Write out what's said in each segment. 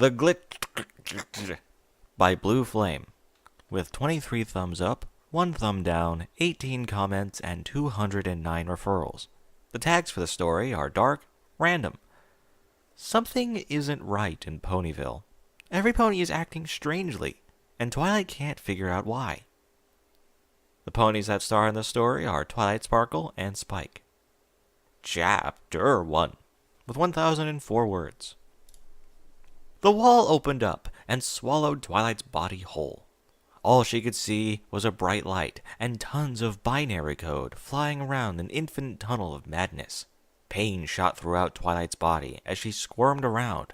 The GLiTcccH by Blue Flame, with 23 thumbs up, 1 thumb down, 18 comments, and 209 referrals. The tags for the story are dark, random. Something isn't right in Ponyville. Every pony is acting strangely, and Twilight can't figure out why. The ponies that star in the story are Twilight Sparkle and Spike. Chapter 1, with 1004 words. The wall opened up and swallowed Twilight's body whole. All she could see was a bright light and tons of binary code flying around an infinite tunnel of madness. Pain shot throughout Twilight's body as she squirmed around.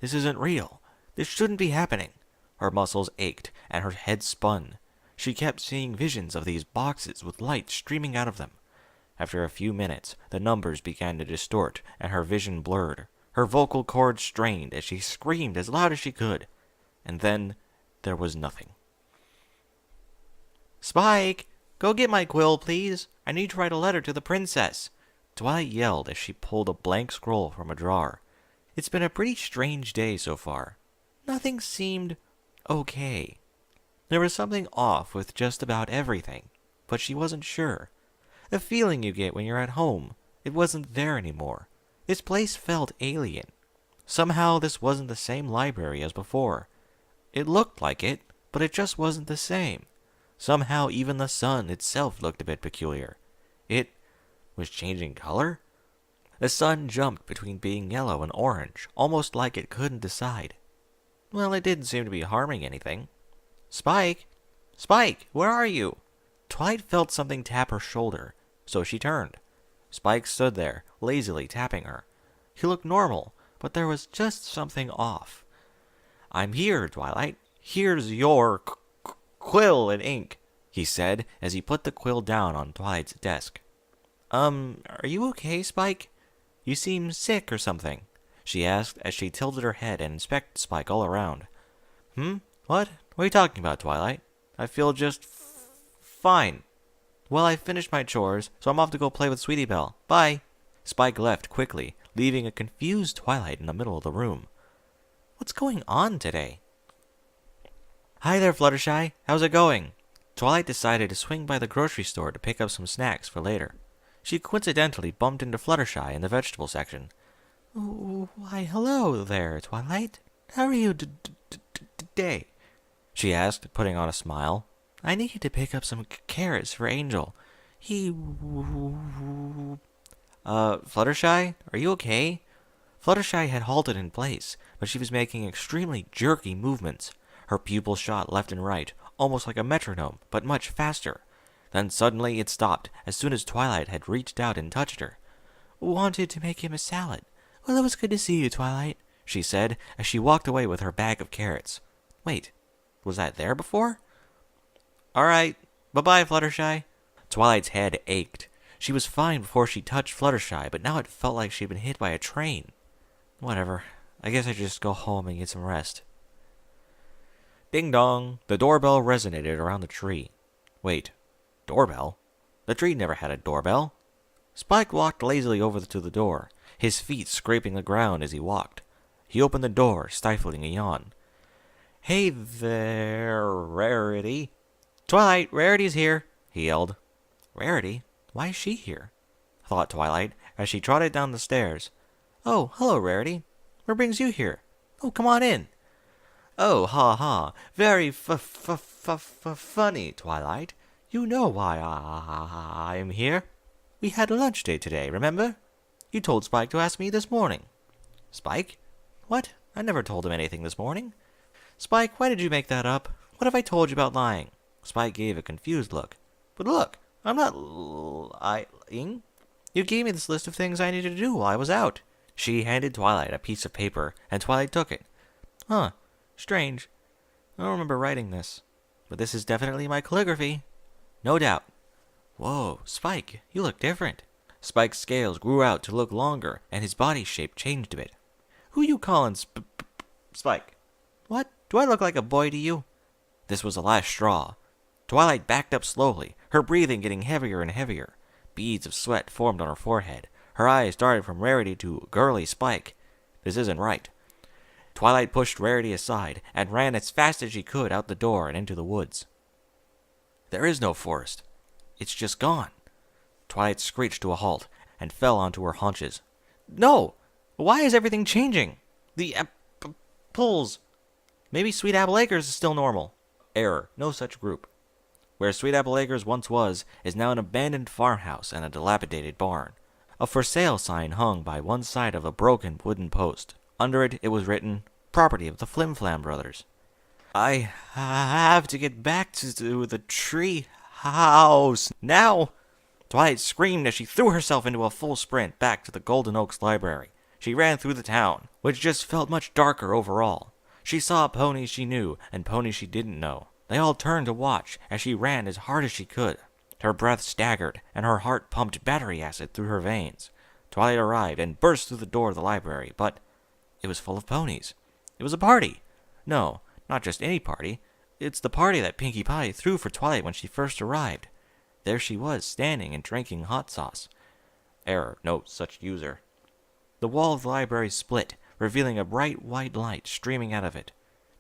This isn't real. This shouldn't be happening. Her muscles ached and her head spun. She kept seeing visions of these boxes with light streaming out of them. After a few minutes, the numbers began to distort and her vision blurred. Her vocal cords strained as she screamed as loud as she could. And then there was nothing. "Spike, go get my quill, please. I need to write a letter to the princess," Twilight yelled as she pulled a blank scroll from a drawer. It's been a pretty strange day so far. Nothing seemed okay. There was something off with just about everything, but she wasn't sure. The feeling you get when you're at home, it wasn't there anymore. This place felt alien. Somehow this wasn't the same library as before. It looked like it, but it just wasn't the same. Somehow even the sun itself looked a bit peculiar. It was changing color? The sun jumped between being yellow and orange, almost like it couldn't decide. Well, it didn't seem to be harming anything. "Spike! Spike, where are you?" Twilight felt something tap her shoulder, so she turned. Spike stood there, lazily tapping her. He looked normal, but there was just something off. "I'm here, Twilight. Here's your quill and ink," he said as he put the quill down on Twilight's desk. Are you okay, Spike? You seem sick or something," she asked as she tilted her head and inspected Spike all around. What? What are you talking about, Twilight? I feel just fine. Well, I finished my chores, so I'm off to go play with Sweetie Belle. Bye." Spike left quickly, leaving a confused Twilight in the middle of the room. What's going on today? "Hi there, Fluttershy. How's it going?" Twilight decided to swing by the grocery store to pick up some snacks for later. She coincidentally bumped into Fluttershy in the vegetable section. "Why, hello there, Twilight. How are you today?" she asked, putting on a smile. "I need to pick up some carrots for Angel. Fluttershy, are you okay?" Fluttershy had halted in place, but she was making extremely jerky movements. Her pupils shot left and right, almost like a metronome, but much faster. Then suddenly it stopped as soon as Twilight had reached out and touched her. "Wanted to make him a salad. Well, it was good to see you, Twilight," she said as she walked away with her bag of carrots. Wait, was that there before? "All right, bye-bye, Fluttershy." Twilight's head ached. She was fine before she touched Fluttershy, but now it felt like she'd been hit by a train. Whatever, I guess I should just go home and get some rest. Ding dong, the doorbell resonated around the tree. Wait, doorbell? The tree never had a doorbell. Spike walked lazily over to the door, his feet scraping the ground as he walked. He opened the door, stifling a yawn. "Hey there, Rarity." "Twilight, Rarity's here," he yelled. Rarity? Why is she here? Thought Twilight as she trotted down the stairs. "Oh, hello, Rarity. What brings you here? Oh, come on in." "Oh, ha ha, very funny, Twilight. You know why I'm here. We had a lunch date today, remember? You told Spike to ask me this morning." "Spike? What? I never told him anything this morning." "Spike, why did you make that up? What have I told you about lying?" Spike gave a confused look. "But look, I'm not lying. You gave me this list of things I needed to do while I was out." She handed Twilight a piece of paper, and Twilight took it. "Huh. Strange. I don't remember writing this. But this is definitely my calligraphy." "No doubt." "Whoa, Spike, you look different." Spike's scales grew out to look longer, and his body shape changed a bit. "Who you callin' Spike? What? Do I look like a boy to you?" This was the last straw. Twilight backed up slowly, her breathing getting heavier and heavier. Beads of sweat formed on her forehead. Her eyes darted from Rarity to girly Spike. This isn't right. Twilight pushed Rarity aside and ran as fast as she could out the door and into the woods. There is no forest. It's just gone. Twilight screeched to a halt and fell onto her haunches. No! Why is everything changing? The apples. Maybe Sweet Apple Acres is still normal. Error. No such group. Where Sweet Apple Acres once was is now an abandoned farmhouse and a dilapidated barn. A for sale sign hung by one side of a broken wooden post. Under it was written, property of the Flim Flam brothers. I have to get back to the tree house now. Twilight screamed as she threw herself into a full sprint back to the Golden Oaks Library. She ran through the town, which just felt much darker overall. She saw ponies she knew and ponies she didn't know. They all turned to watch as she ran as hard as she could. Her breath staggered, and her heart pumped battery acid through her veins. Twilight arrived and burst through the door of the library, but it was full of ponies. It was a party. No, not just any party. It's the party that Pinkie Pie threw for Twilight when she first arrived. There she was, standing and drinking hot sauce. Error, no such user. The wall of the library split, revealing a bright white light streaming out of it.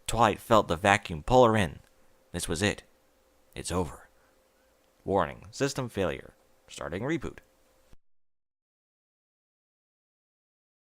Twilight felt the vacuum pull her in. This was it. It's over. Warning, system failure. Starting reboot.